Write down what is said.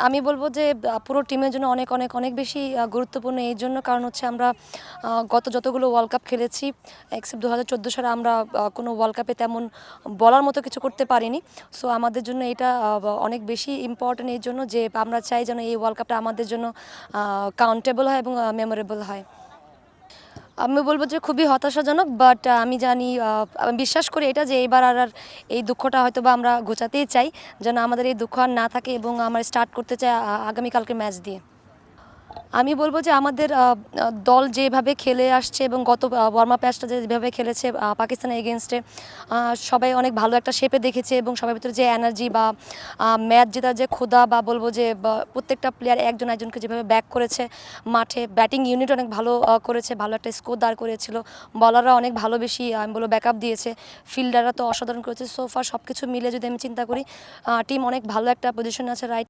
আমি বলব যে পুরো টিমের জন্য অনেক অনেক অনেক বেশি গুরুত্বপূর্ণ এই জন্য কারণ হচ্ছে আমরা গত যতগুলো ওয়ার্ল্ড কাপ খেলেছি এক্সেপ্ট 2014 সালে আমরা কোনো ওয়ার্ল্ড কাপে তেমন বলার মতো কিছু করতে পারিনি। সো আমাদের জন্য এটা অনেক বেশি ইম্পর্টেন্ট এই জন্য যে আমরা চাই যেন এই ওয়ার্ল্ড কাপটা আমাদের জন্য কাউন্টেবল হয় এবং মেমোরেবল হয়। আমি বলব যে খুবই হতাশাজনক, বাট আমি জানি, আমি বিশ্বাস করি এটা যে এবার আর এই দুঃখটা হয়তো বা আমরা ঘোচাতেই চাই যেন আমাদের এই দুঃখ আর না থাকে এবং আমরা স্টার্ট করতে চাই আগামীকালকে ম্যাচ দিয়ে। আমি বলব যে আমাদের দল যেভাবে খেলে আসছে এবং গত ওয়ার্ম আপ ম্যাচটা যেভাবে খেলেছে পাকিস্তানের এগেনস্টে, সবাই অনেক ভালো একটা শেপে দেখেছে এবং সবার ভিতরে যে এনার্জি বা ম্যাচ জেতার যে ক্ষুধা বা বলবো যে প্রত্যেকটা প্লেয়ার একজন একজনকে যেভাবে ব্যাক করেছে মাঠে, ব্যাটিং ইউনিট অনেক ভালো করেছে, ভালো একটা স্কোর দাঁড় করেছিল, বলাররা অনেক ভালো বেশি আমি বলবো ব্যাকআপ দিয়েছে, ফিল্ডাররা তো অসাধারণ করেছে। সো ফার সব কিছু মিলে যদি আমি চিন্তা করি টিম অনেক ভালো একটা পজিশনে আছে রাইট